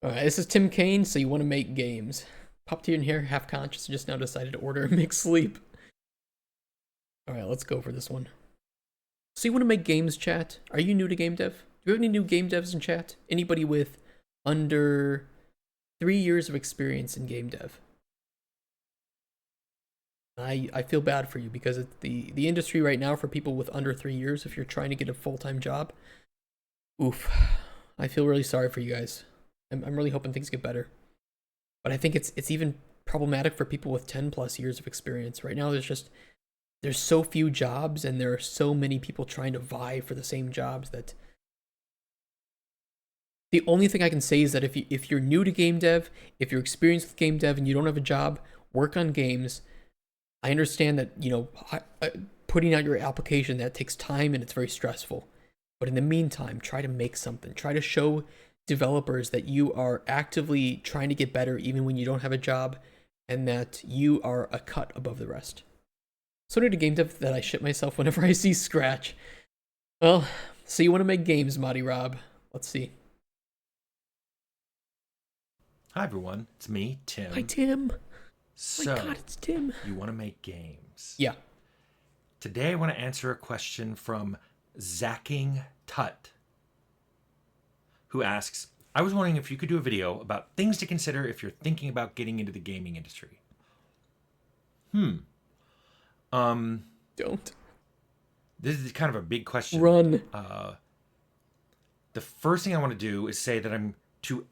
Alright, this is Tim Cain, so you want to make games. Popped in here, half conscious, just now decided to order a mixed sleep. Alright, let's go for this one. So you want to make games, chat? Are you new to game dev? Do you have any new game devs in chat? Anybody with under 3 years of experience in game dev? I feel bad for you because it's the industry right now for people with under 3 years, if you're trying to get a full-time job, oof. I feel really sorry for you guys. I'm really hoping things get better. But I think it's even problematic for people with 10 plus years of experience. Right now there's so few jobs and there are so many people trying to vie for the same jobs that the only thing I can say is that if you're new to game dev, if you're experienced with game dev and you don't have a job, work on games. I understand that, putting out your application, that takes time and it's very stressful. But in the meantime, try to make something. Try to show developers that you are actively trying to get better even when you don't have a job and that you are a cut above the rest. So new to game dev that I shit myself whenever I see Scratch. Well, so you want to make games, Marty Rob. Let's see. Hi everyone, it's me, Tim. Hi, Tim. So, my God, it's Tim. You want to make games. Yeah. Today I want to answer a question from Zacking Tut, who asks, I was wondering if you could do a video about things to consider if you're thinking about getting into the gaming industry. Don't. This is kind of a big question. Run. The first thing I want to do is say that to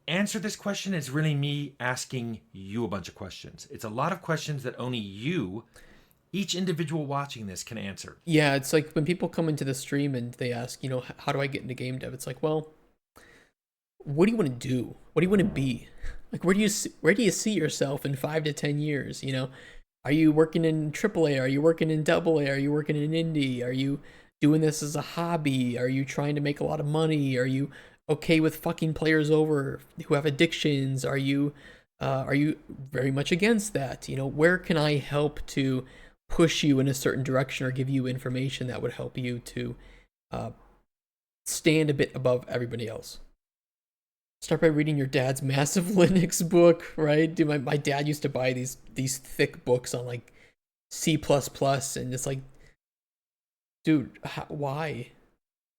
answer this question is really me asking you a bunch of questions. It's a lot of questions that only you, each individual watching this, can answer. Yeah, it's like when people come into the stream and they ask, how do I get into game dev? It's like, well, what do you want to do? What do you want to be? Like, where do you see yourself in 5 to 10 years? Are you working in AAA? Are you working in AA? Are you working in indie? Are you doing this as a hobby? Are you trying to make a lot of money? Are you okay with fucking players over who have addictions? Are you very much against that? Where can I help to push you in a certain direction or give you information that would help you to stand a bit above everybody else? Start by reading your dad's massive Linux book, right? Dude, my dad used to buy these thick books on like C++, and it's like, dude, why?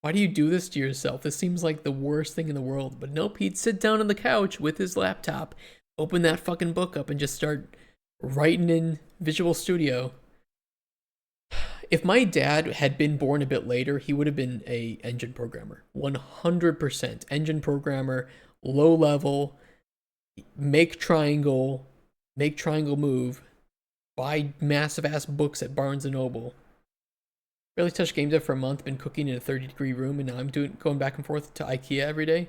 Why do you do this to yourself? This seems like the worst thing in the world. But nope, he'd sit down on the couch with his laptop, open that fucking book up, and just start writing in Visual Studio. If my dad had been born a bit later, he would have been a engine programmer. 100% engine programmer, low level, make triangle move, buy massive ass books at Barnes and Noble. Barely touched game dev for a month, been cooking in a 30-degree room, and now I'm going back and forth to IKEA every day.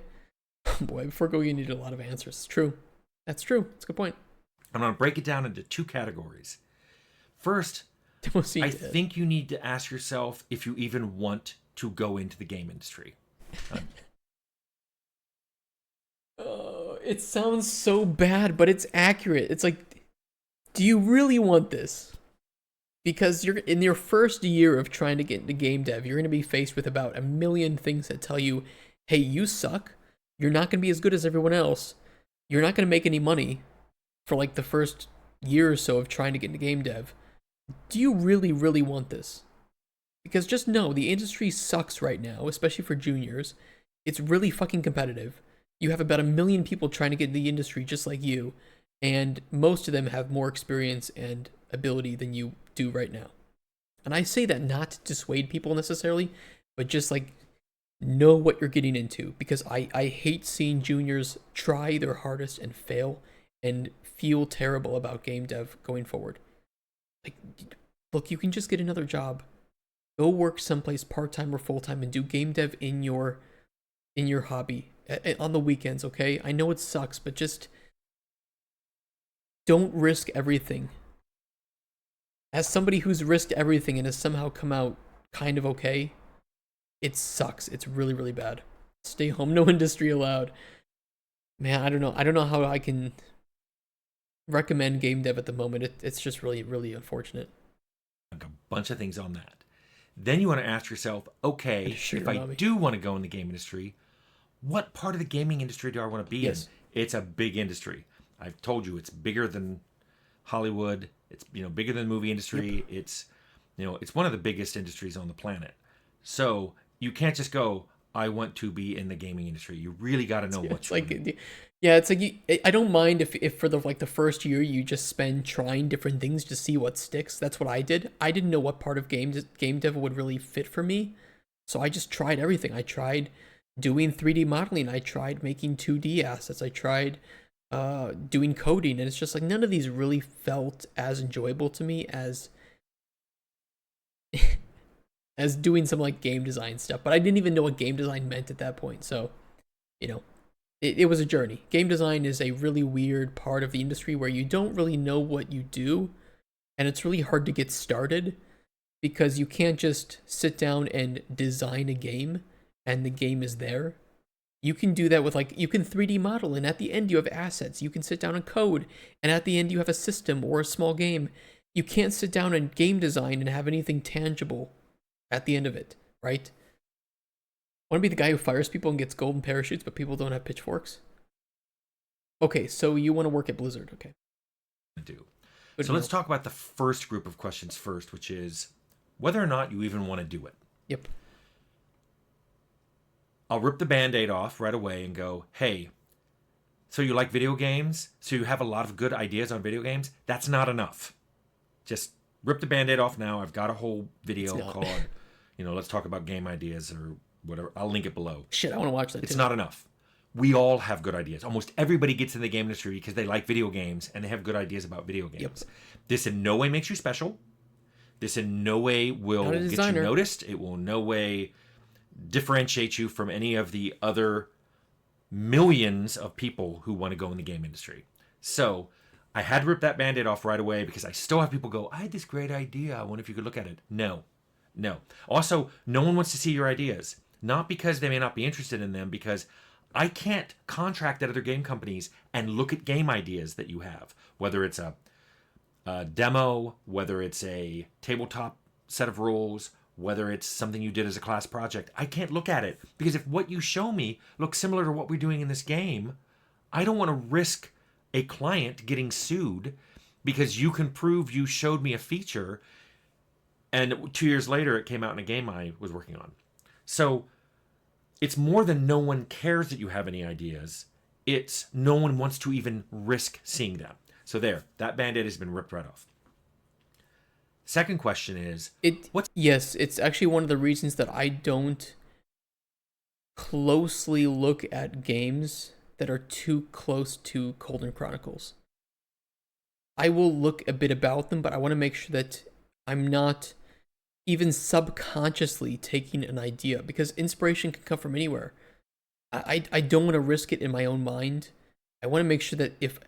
Boy, before go, you need a lot of answers. It's true. That's true. That's a good point. I'm going to break it down into two categories. First, I think you need to ask yourself if you even want to go into the game industry. It sounds so bad, but it's accurate. It's like, do you really want this? Because you're in your first year of trying to get into game dev, you're going to be faced with about a million things that tell you, hey, you suck. You're not going to be as good as everyone else. You're not going to make any money for like the first year or so of trying to get into game dev. Do you really, really want this? Because just know, the industry sucks right now, especially for juniors. It's really fucking competitive. You have about a million people trying to get into the industry just like you, and most of them have more experience and ability than you do right now. And I say that not to dissuade people necessarily, but just like know what you're getting into, because I hate seeing juniors try their hardest and fail and feel terrible about game dev going forward. Like, look, you can just get another job. Go work someplace part-time or full-time and do game dev in your hobby on the weekends, okay? I know it sucks, but just don't risk everything. As somebody who's risked everything and has somehow come out kind of okay, it sucks. It's really, really bad. Stay home, no industry allowed. Man, I don't know. I don't know how I can recommend game dev at the moment. It's just really, really unfortunate. A bunch of things on that. Then you want to ask yourself, okay, if I do want to go in the game industry, what part of the gaming industry do I want to be in? Yes. It's a big industry. I've told you it's bigger than Hollywood. It's bigger than the movie Yep. industry. It's it's one of the biggest industries on the planet. So you can't just go, I want to be in the gaming industry. You really got to know what It's you want to. like, yeah, it's like I don't mind if for the first year you just spend trying different things to see what sticks. That's what I did. I didn't know what part of game dev would really fit for me, so I just tried everything. I tried doing 3D modeling. I tried making 2D assets. I tried doing coding, and it's just like none of these really felt as enjoyable to me as doing some like game design stuff. But I didn't even know what game design meant at that point. So, you know, it was a journey. Game design is a really weird part of the industry where you don't really know what you do, and it's really hard to get started because you can't just sit down and design a game and the game is there. You can do that with like you can 3D model and at the end you have assets. You can sit down and code and at the end you have a system or a small game. You can't sit down and game design and have anything tangible at the end of it, right? Want to be the guy who fires people and gets golden parachutes, but people don't have pitchforks? Okay, so you want to work at Blizzard. Okay. Do. Good So to let's know. talk about the first group of questions first, which is whether or not you even want to do it. Yep. I'll rip the band-aid off right away and go, hey, so you like video games? So you have a lot of good ideas on video games? That's not enough. Just rip the band-aid off now. I've got a whole It's video not. called, let's talk about game ideas or whatever. I'll link it below. Shit, I want to watch that It's too. not enough. We all have good ideas. Almost everybody gets in the game industry because they like video games and they have good ideas about video games. Yep. This in no way makes you special. This in no way will Not a get you designer. noticed. It will in no way differentiate you from any of the other millions of people who want to go in the game industry. So I had to rip that band-aid off right away because I still have people go, I had this great idea. I wonder if you could look at it. No. No. Also, no one wants to see your ideas. Not because they may not be interested in them, because I can't contract at other game companies and look at game ideas that you have, whether it's a demo, whether it's a tabletop set of rules, whether it's something you did as a class project. I can't look at it because if what you show me looks similar to what we're doing in this game, I don't want to risk a client getting sued because you can prove you showed me a feature and 2 years later it came out in a game I was working on. So it's more than no one cares that you have any ideas. It's no one wants to even risk seeing them. So there, that band-aid has been ripped right off. Second question is, It what's yes, it's actually one of the reasons that I don't closely look at games that are too close to Golden Chronicles. I will look a bit about them, but I want to make sure that I'm not even subconsciously taking an idea because inspiration can come from anywhere. I don't want to risk it in my own mind. I want to make sure that if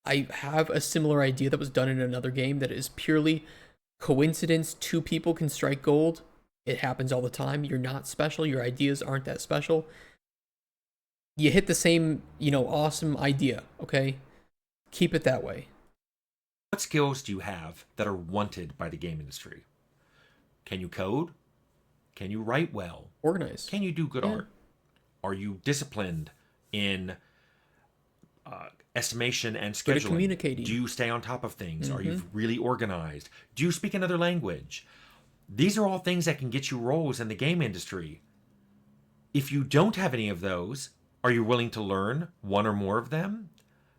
I have a similar idea that was done in another game that is purely coincidence, two people can strike gold. It happens all the time. You're not special. Your ideas aren't that special. You hit the same, awesome idea, okay? Keep it that way. what skills do you have that are wanted by the game industry? Can you code? Can you write well? Organize. Can you do good Yeah. art? Are you disciplined in estimation and Good at scheduling? communicating. Do you stay on top of things? Are you really organized? Do you speak another language? These are all things that can get you roles in the game industry. If you don't have any of those, are you willing to learn one or more of them?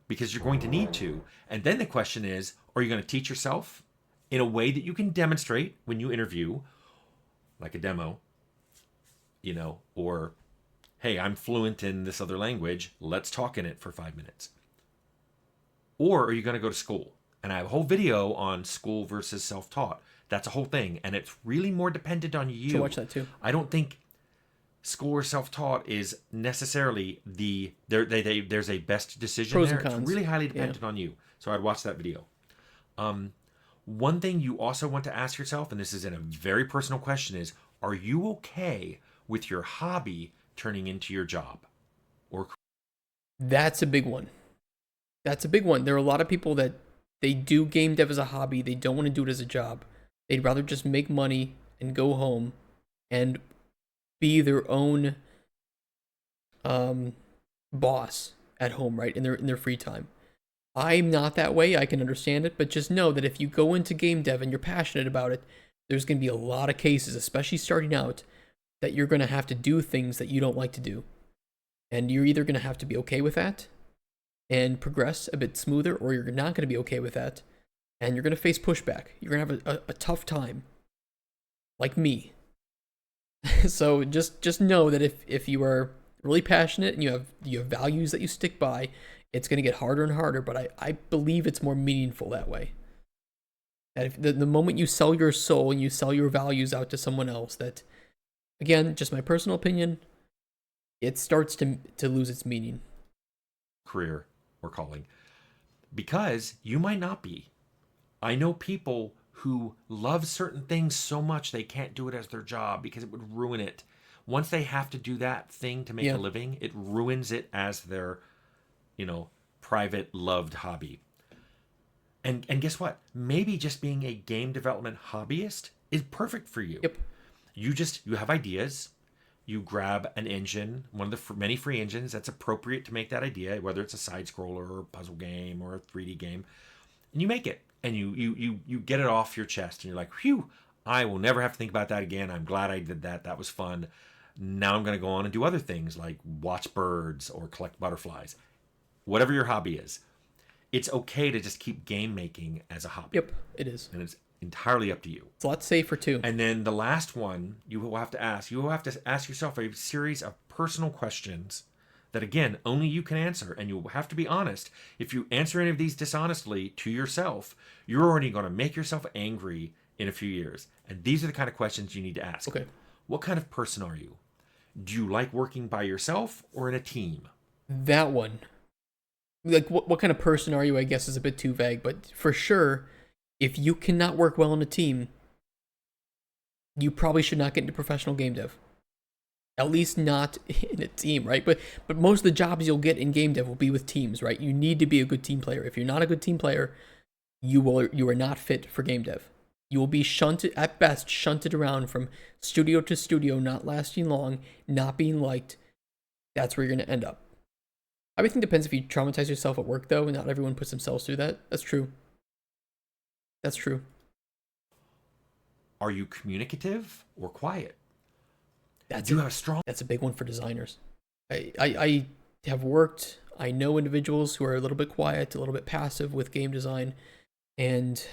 Because you're going to need to. And then the question is, are you going to teach yourself in a way that you can demonstrate when you interview, like a demo, or hey, I'm fluent in this other language, let's talk in it for 5 minutes. Or are you going to go to school? And I have a whole video on school versus self-taught. That's a whole thing. And it's really more dependent on you. Should watch that too. I don't think school or self-taught is necessarily there's a best decision Pros there. and cons. It's really highly dependent on you. So I'd watch that video. One thing you also want to ask yourself, and this is in a very personal question, is are you okay with your hobby turning into your job? Or That's a big one. That's a big one. There are a lot of people that they do game dev as a hobby. They don't want to do it as a job. They'd rather just make money and go home and be their own um, boss at home, right? In their free time. I'm not that way. I can understand it, but just know that if you go into game dev and you're passionate about it, there's going to be a lot of cases, especially starting out, that you're going to have to do things that you don't like to do. And you're either going to have to be okay with that and progress a bit smoother, or you're not going to be okay with that and you're going to face pushback. You're going to have a tough time, like me. So just know that if you are really passionate and you have values that you stick by, it's going to get harder and harder, but I believe it's more meaningful that way. That if the moment you sell your soul and you sell your values out to someone else, that, again, just my personal opinion, it starts to lose its meaning. Career or calling. Because you might not be. I know people who love certain things so much they can't do it as their job because it would ruin it. Once they have to do that thing to make Yeah. a living, it ruins it as their, private loved hobby. And guess what? Maybe just being a game development hobbyist is perfect for you. Yep. You have ideas. You grab an engine, one of the many free engines that's appropriate to make that idea, whether it's a side scroller or a puzzle game or a 3D game, and you make it. And you get it off your chest, and you're like, "Phew! I will never have to think about that again. I'm glad I did that. That was fun. Now I'm going to go on and do other things like watch birds or collect butterflies. Whatever your hobby is, it's okay to just keep game making as a hobby. Yep, it is. And it's entirely up to you. It's a lot safer too. And then the last one you will have to ask yourself a series of personal questions that, again, only you can answer, and you have to be honest. If you answer any of these dishonestly to yourself, you're already going to make yourself angry in a few years. And these are the kind of questions you need to ask. Okay. What kind of person are you? Do you like working by yourself or in a team? That one. Like, what kind of person are you, I guess, is a bit too vague, but for sure, if you cannot work well in a team, you probably should not get into professional game dev. At least not in a team, right? But most of the jobs you'll get in game dev will be with teams, right? You need to be a good team player. If you're not a good team player, you are not fit for game dev. You will be shunted, at best, shunted around from studio to studio, not lasting long, not being liked. That's where you're going to end up. Everything depends if you traumatize yourself at work, though, and not everyone puts themselves through that. That's true. That's true. Are you communicative or quiet? That's Do you have a strong... That's a big one for designers. I have worked, I know individuals who are a little bit quiet, a little bit passive with game design, and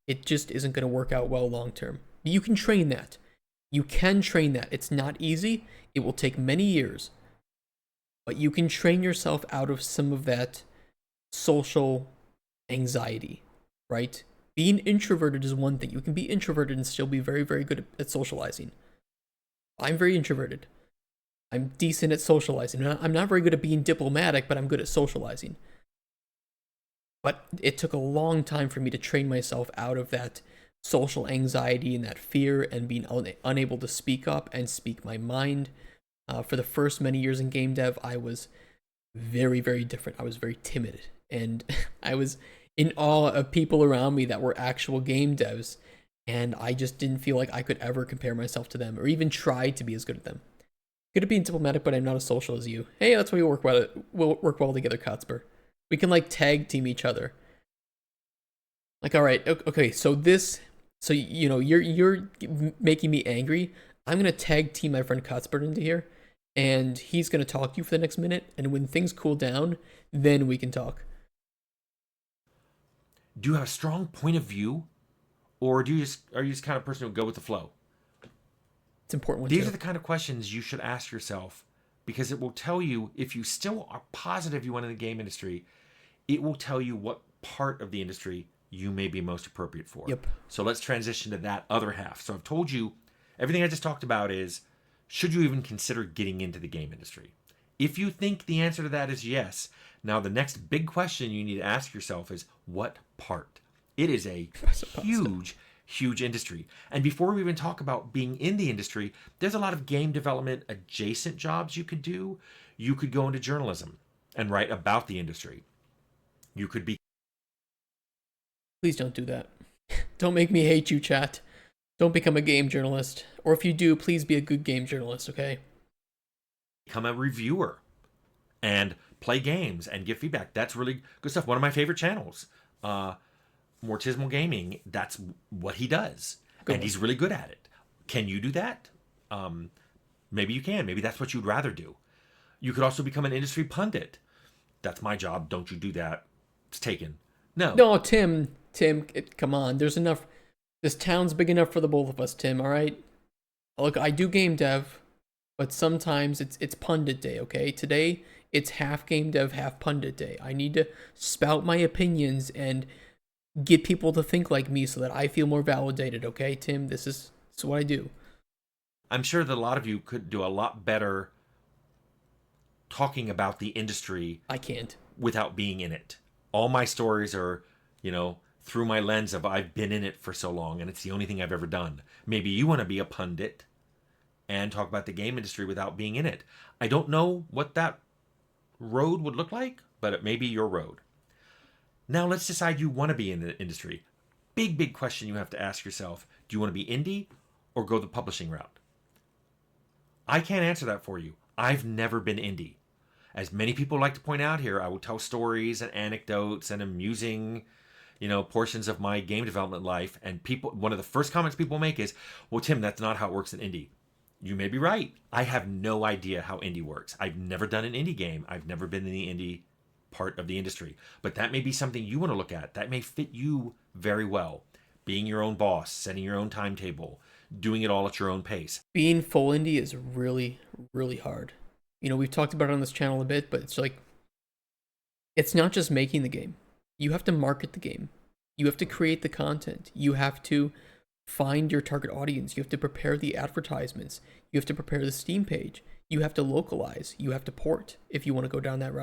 it just isn't going to work out well long term. You can train that. You can train that. It's not easy. It will take many years. But you can train yourself out of some of that social anxiety, right? Being introverted is one thing. You can be introverted and still be very, very good at socializing. I'm very introverted. I'm decent at socializing. I'm not very good at being diplomatic, but I'm good at socializing. But it took a long time for me to train myself out of that social anxiety and that fear and being unable to speak up and speak my mind. For the first many years in game dev, I was very, very different. I was very timid. And I was in awe of people around me that were actual game devs. And I just didn't feel like I could ever compare myself to them or even try to be as good as them. Good at being diplomatic, but I'm not as social as you. Hey, that's why we'll work well together, Kotzber. We can like tag team each other. Like, all right, okay, so you're making me angry. I'm gonna tag team my friend Kotzber into here, and he's gonna talk to you for the next minute. And when things cool down, then we can talk. Do you have a strong point of view? Or are you just kind of person who go with the flow? It's important. These are the kind of questions you should ask yourself, because it will tell you, if you still are positive you want in the game industry, it will tell you what part of the industry you may be most appropriate for. Yep. So let's transition to that other half. So I've told you, everything I just talked about is, should you even consider getting into the game industry? If you think the answer to that is yes, now the next big question you need to ask yourself is, what part? It is a huge industry. And before we even talk about being in the industry, there's a lot of game development adjacent jobs you could do. You could go into journalism and write about the industry. You could be... Please don't do that. Don't make me hate you, chat. Don't become a game journalist. Or if you do, please be a good game journalist, okay? Become a reviewer. and play games and give feedback. That's really good stuff. One of my favorite channels, Mortismal Gaming, that's what he does. Good And one. he's really good at it. Can you do that? Maybe you can. Maybe that's what you'd rather do. You could also become an industry pundit. That's my job. Don't you do that. It's taken. No. No, Tim, come on. There's enough. This town's big enough for the both of us, Tim. All right. Look, I do game dev, but sometimes it's pundit day. Okay, today it's half game dev, half pundit day. I need to spout my opinions and get people to think like me so that I feel more validated. Okay, Tim, this is what I do. I'm sure that a lot of you could do a lot better talking about the industry I can't. without being in it. All my stories are, through my lens of I've been in it for so long and it's the only thing I've ever done. Maybe you want to be a pundit and talk about the game industry without being in it. I don't know what that road would look like, but it may be your road. Now let's decide you want to be in the industry. Big question you have to ask yourself. Do you want to be indie or go the publishing route? I can't answer that for you. I've never been indie. As many people like to point out here, I will tell stories and anecdotes and amusing, portions of my game development life. And one of the first comments people make is, well, Tim, that's not how it works in indie. You may be right. I have no idea how indie works. I've never done an indie game. I've never been in the indie part of the industry. But that may be something you want to look at. That may fit you very well. Being your own boss, setting your own timetable, doing it all at your own pace. Being full indie is really, really hard. We've talked about it on this channel a bit, but it's like, it's not just making the game. You have to market the game. You have to create the content. You have to find your target audience. You have to prepare the advertisements. You have to prepare the Steam page. You have to localize. You have to port if you want to go down that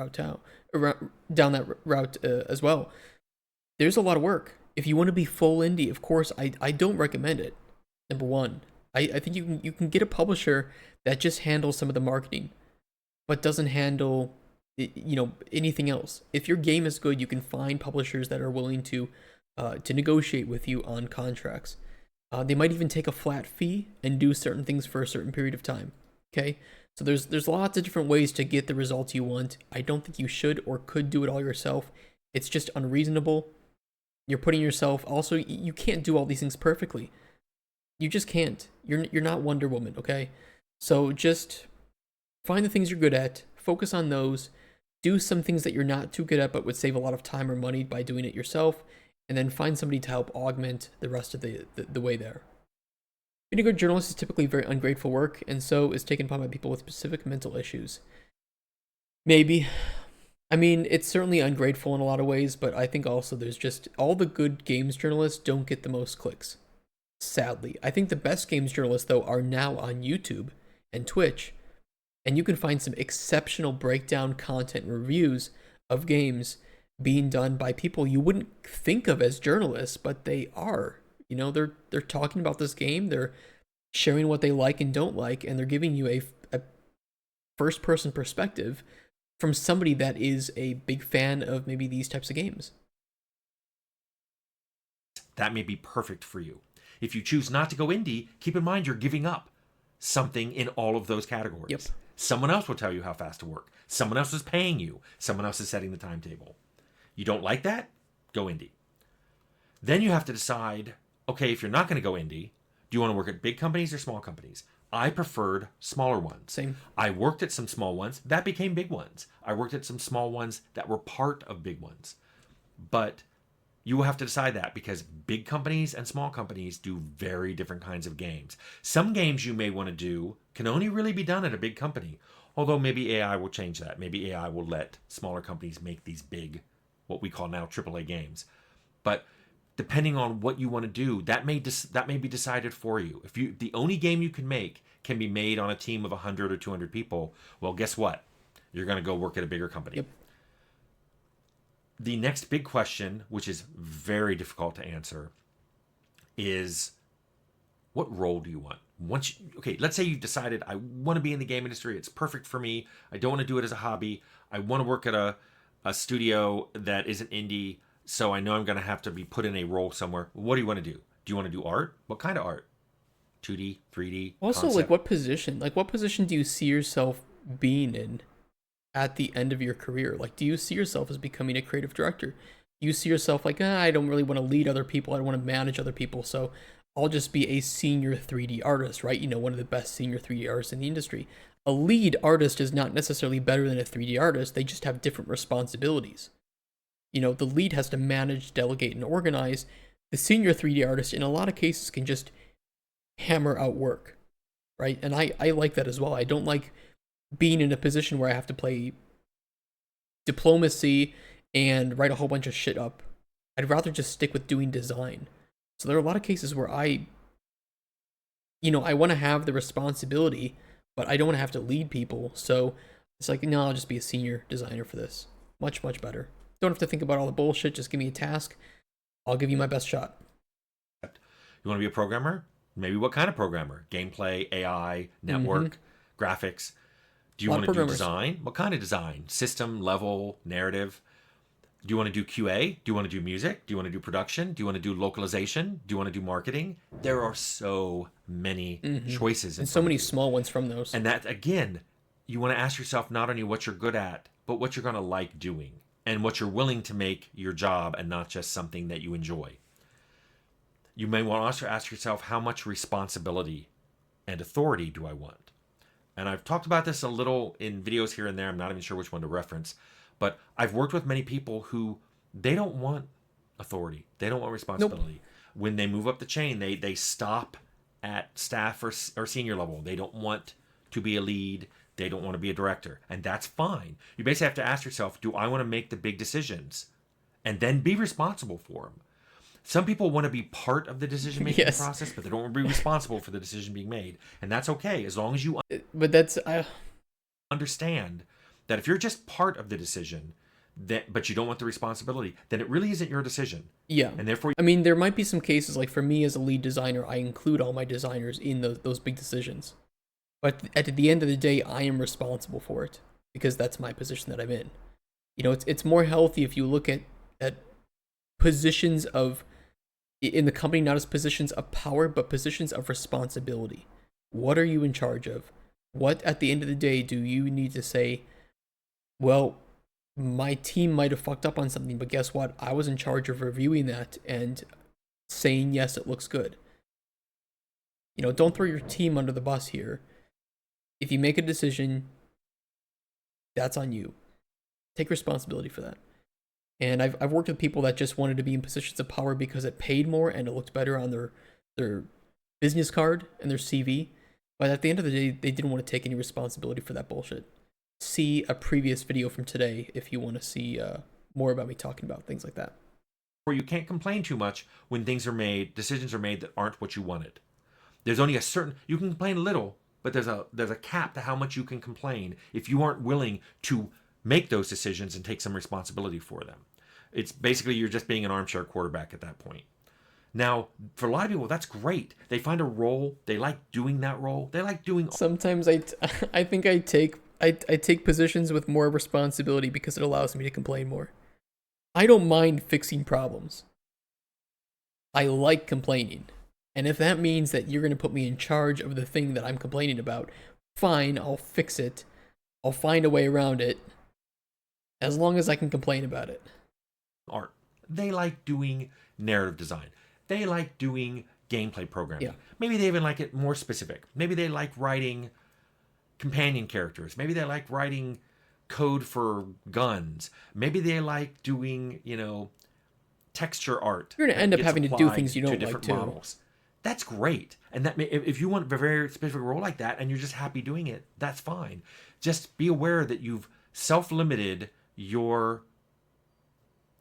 route as well. There's a lot of work. If you want to be full indie, of course, I don't recommend it. Number one, I think you can get a publisher that just handles some of the marketing, but doesn't handle anything else. If your game is good, you can find publishers that are willing to negotiate with you on contracts. They might even take a flat fee and do certain things for a certain period of time. Okay, so there's lots of different ways to get the results you want. I don't think you should or could do it all yourself. It's just unreasonable. You're putting yourself. Also, you can't do all these things perfectly. You just can't. You're not Wonder Woman. Okay, so just find the things you're good at. Focus on those. Do some things that you're not too good at but would save a lot of time or money by doing it yourself, and then find somebody to help augment the rest of the way there. Being a good journalist is typically very ungrateful work, and so is taken upon by people with specific mental issues. Maybe. I mean, it's certainly ungrateful in a lot of ways, but I think also there's just all the good games journalists don't get the most clicks. Sadly. I think the best games journalists, though, are now on YouTube and Twitch, and you can find some exceptional breakdown content reviews of games being done by people you wouldn't think of as journalists, but they are. They're talking about this game, they're sharing what they like and don't like, and they're giving you a first-person perspective from somebody that is a big fan of maybe these types of games. That may be perfect for you. If you choose not to go indie, keep in mind you're giving up something in all of those categories. Yep. Someone else will tell you how fast to work. Someone else is paying you. Someone else is setting the timetable. You don't like that? Go indie. Then you have to decide, okay, if you're not going to go indie, do you want to work at big companies or small companies? I preferred smaller ones. Same. I worked at some small ones that became big ones. I worked at some small ones that were part of big ones. But you will have to decide that because big companies and small companies do very different kinds of games. Some games you may want to do can only really be done at a big company, although maybe AI will change that. Maybe AI will let smaller companies make these big, what we call now AAA games. But depending on what you want to do, that may be decided for you. If the only game you can make can be made on a team of 100 or 200 people, well, guess what? You're going to go work at a bigger company. Yep. The next big question, which is very difficult to answer, is what role do you want? Okay, let's say you've decided I want to be in the game industry. It's perfect for me. I don't want to do it as a hobby. I want to work at a studio that isn't indie, so I know I'm going to have to be put in a role somewhere. What do you want to do? Do you want to do art? What kind of art? 2D, 3D? Also, concept? what position? What position do you see yourself being in? at the end of your career? Like, do you see yourself as becoming a creative director? Do you see yourself like, I don't really want to lead other people. I don't want to manage other people. So I'll just be a senior 3D artist, right? You know, one of the best senior 3D artists in the industry. A lead artist is not necessarily better than a 3D artist. They just have different responsibilities. You know, the lead has to manage, delegate, and organize. The senior 3D artist, in a lot of cases, can just hammer out work, right? And I like that as well. I don't like being in a position where I have to play diplomacy and write a whole bunch of shit up. I'd rather just stick with doing design. So there are a lot of cases where I want to have the responsibility, but I don't want to have to lead people. So it's like, no, I'll just be a senior designer for this. Much, much better. Don't have to think about all the bullshit. Just give me a task. I'll give you my best shot. You want to be a programmer? Maybe what kind of programmer? Gameplay, AI, network, graphics. Do you want to do design? What kind of design? System, level, narrative? Do you want to do QA? Do you want to do music? Do you want to do production? Do you want to do localization? Do you want to do marketing? There are so many choices. And so many small ones from those. And that, again, you want to ask yourself not only what you're good at, but what you're going to like doing and what you're willing to make your job and not just something that you enjoy. You may want to also ask yourself, how much responsibility and authority do I want? And I've talked about this a little in videos here and there. I'm not even sure which one to reference. But I've worked with many people who they don't want authority. They don't want responsibility. Nope. When they move up the chain, they stop at staff or senior level. They don't want to be a lead. They don't want to be a director. And that's fine. You basically have to ask yourself, do I want to make the big decisions? And then be responsible for them. Some people want to be part of the decision-making process, but they don't want to be responsible for the decision being made. And that's okay, as long as you understand that if you're just part of the decision, but you don't want the responsibility, then it really isn't your decision. Yeah. And therefore, I mean, there might be some cases, like for me as a lead designer, I include all my designers in those big decisions. But at the end of the day, I am responsible for it because that's my position that I'm in. You know, it's more healthy if you look at positions in the company, not as positions of power, but positions of responsibility. What are you in charge of? What, at the end of the day, do you need to say, well, my team might have fucked up on something, but guess what? I was in charge of reviewing that and saying, yes, it looks good. You know, don't throw your team under the bus here. If you make a decision, that's on you. Take responsibility for that. And I've worked with people that just wanted to be in positions of power because it paid more and it looked better on their business card and their CV. But at the end of the day, they didn't want to take any responsibility for that bullshit. See a previous video from today if you want to see more about me talking about things like that. Or you can't complain too much when decisions are made that aren't what you wanted. There's only you can complain a little, but there's a cap to how much you can complain if you aren't willing to make those decisions and take some responsibility for them. It's basically you're just being an armchair quarterback at that point. Now, for a lot of people, that's great. They find a role. They like doing that role. They like doing. Sometimes I think I take positions with more responsibility because it allows me to complain more. I don't mind fixing problems. I like complaining. And if that means that you're going to put me in charge of the thing that I'm complaining about, fine, I'll fix it. I'll find a way around it. As long as I can complain about it. Art. They like doing narrative design. They like doing gameplay programming. Yeah. Maybe they even like it more specific. Maybe they like writing companion characters. Maybe they like writing code for guns. Maybe they like doing, texture art. You're going to end up having to do things you don't like too. Models. That's great. And that if you want a very specific role like that and you're just happy doing it, that's fine. Just be aware that you've self-limited your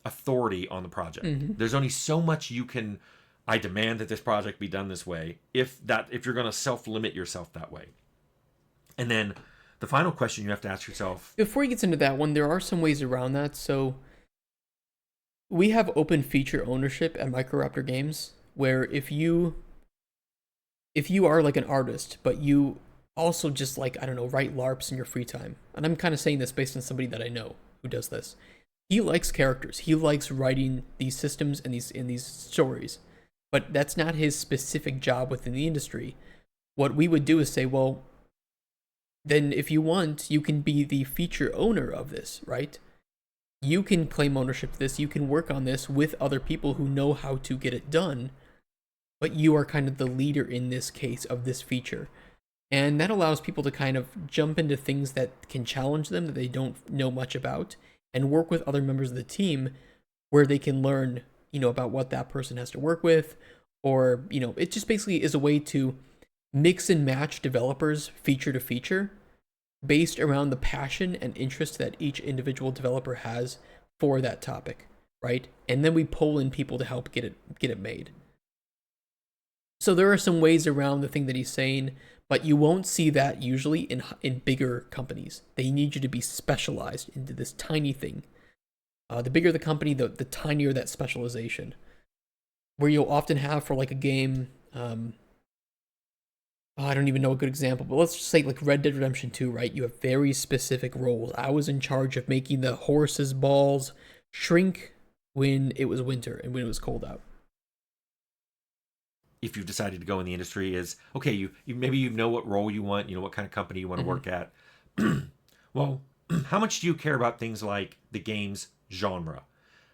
authority on the project. Mm-hmm. There's only so much you can. I demand that this project be done this way. If you're going to self-limit yourself that way. And then the final question you have to ask yourself. Before he gets into that one, there are some ways around that. So we have open feature ownership at Microraptor Games, where if you are like an artist, but you also just write LARPs in your free time. And I'm kind of saying this based on somebody that I know who does this. He likes characters. He likes writing these systems and these stories. But that's not his specific job within the industry. What we would do is say, well, then if you want, you can be the feature owner of this, right? You can claim ownership of this. You can work on this with other people who know how to get it done, but you are kind of the leader in this case of this feature. And that allows people to kind of jump into things that can challenge them that they don't know much about and work with other members of the team where they can learn, about what that person has to work with. Or, it just basically is a way to mix and match developers feature to feature based around the passion and interest that each individual developer has for that topic, right? And then we pull in people to help get it made. So there are some ways around the thing that he's saying, but you won't see that usually in bigger companies. They need you to be specialized into this tiny thing. The bigger the company, the tinier that specialization. Where you'll often have for like a game, I don't even know a good example, but let's just say like Red Dead Redemption 2, right? You have very specific roles. I was in charge of making the horse's balls shrink when it was winter and when it was cold out. If you've decided to go in the industry, is okay. You maybe you know what role you want. You know what kind of company you want to work at. Well, how much do you care about things like the game's genre,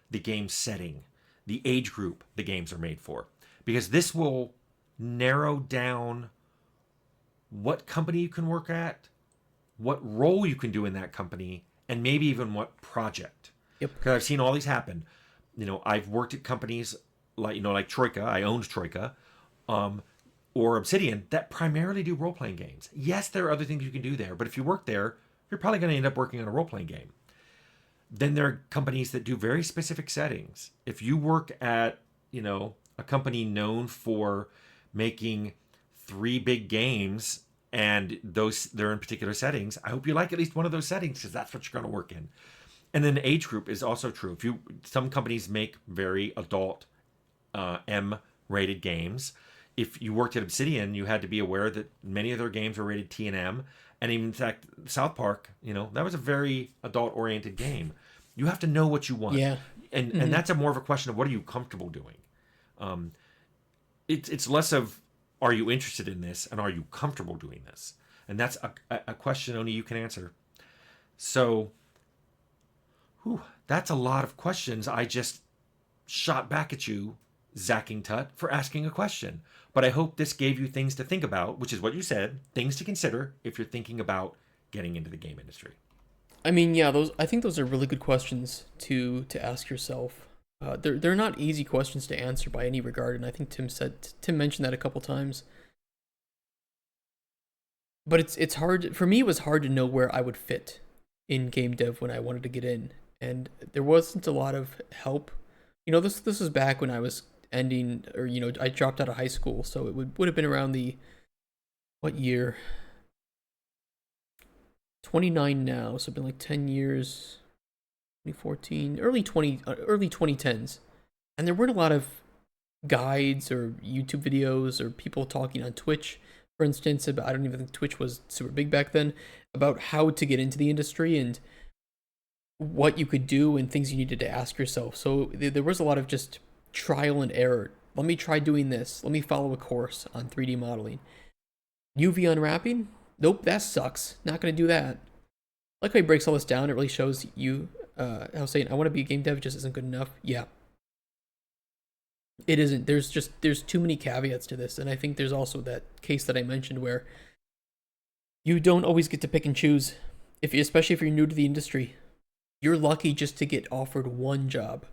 the game setting, the age group the games are made for? Because this will narrow down what company you can work at, what role you can do in that company, and maybe even what project. Yep. Because I've seen all these happen. I've worked at companies like Troika. I owned Troika, or Obsidian, that primarily do role playing games. Yes, there are other things you can do there, but if you work there, you're probably going to end up working on a role playing game. Then there are companies that do very specific settings. If you work at a company known for making 3 big games and they're in particular settings, I hope you like at least one of those settings because that's what you're going to work in. And then the age group is also true. Some companies make very adult M-rated games. If you worked at Obsidian, you had to be aware that many of their games were rated T and M. And even in fact, South Park, that was a very adult-oriented game. You have to know what you want. Yeah. And that's a more of a question of what are you comfortable doing. It's less of are you interested in this and are you comfortable doing this? And that's a question only you can answer. So, that's a lot of questions I just shot back at you, Zacking Tut, for asking a question. But I hope this gave you things to think about, which is what you said, things to consider if you're thinking about getting into the game industry. I mean, yeah, I think those are really good questions to ask yourself. They're not easy questions to answer by any regard, and I think Tim mentioned that a couple times. But it's hard for me. It was hard to know where I would fit in game dev when I wanted to get in, and there wasn't a lot of help. This was back when I was ending, or I dropped out of high school, so it would have been around the what year? 29 now, so it's been like 10 years. 2014, early 2010s, and there weren't a lot of guides or YouTube videos or people talking on Twitch, for instance. About, I don't even think Twitch was super big back then, about how to get into the industry and what you could do and things you needed to ask yourself. So there was a lot of just trial and error. Let me try doing this. Let me follow a course on 3D modeling. UV unwrapping? Nope, that sucks. Not gonna do that. Like how he breaks all this down, it really shows you how saying I want to be a game dev just isn't good enough. Yeah, it isn't. There's too many caveats to this, and I think there's also that case that I mentioned where you don't always get to pick and choose. Especially if you're new to the industry, you're lucky just to get offered one job.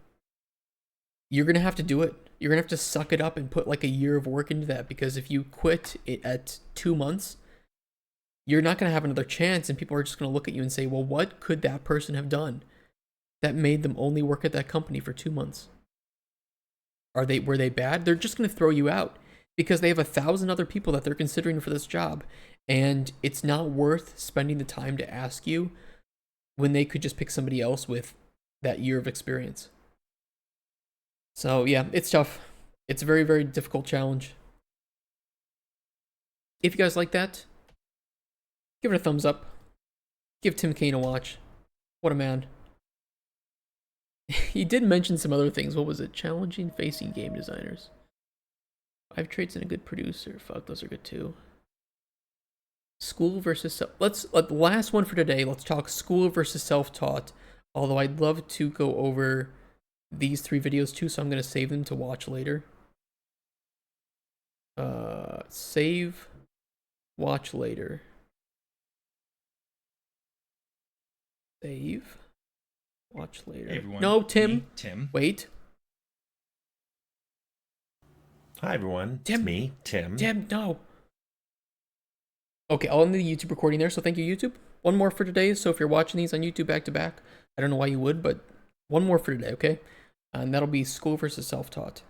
You're gonna have to do it. You're gonna have to suck it up and put like a year of work into that, because if you quit it at 2 months, you're not going to have another chance, and people are just going to look at you and say, well, what could that person have done that made them only work at that company for 2 months? Were they bad? They're just going to throw you out because they have 1,000 other people that they're considering for this job, and it's not worth spending the time to ask you when they could just pick somebody else with that year of experience. So yeah, it's tough. It's a very, very difficult challenge. If you guys like that, give it a thumbs up. Give Tim Cain a watch. What a man. He did mention some other things. What was it? Challenging facing game designers. 5 traits and a good producer. Fuck, those are good too. School versus the last one for today. Let's talk school versus self-taught. Although I'd love to go over these 3 videos too, so I'm gonna save them to watch later. Save, watch later. Save, watch later. Hey everyone. No, Tim. Me, Tim. Wait. Hi everyone. Tim. It's me, Tim. Tim, no. Okay, I'll end the YouTube recording there, so thank you, YouTube. One more for today, so if you're watching these on YouTube back to back, I don't know why you would, but one more for today, okay? And that'll be school versus self-taught.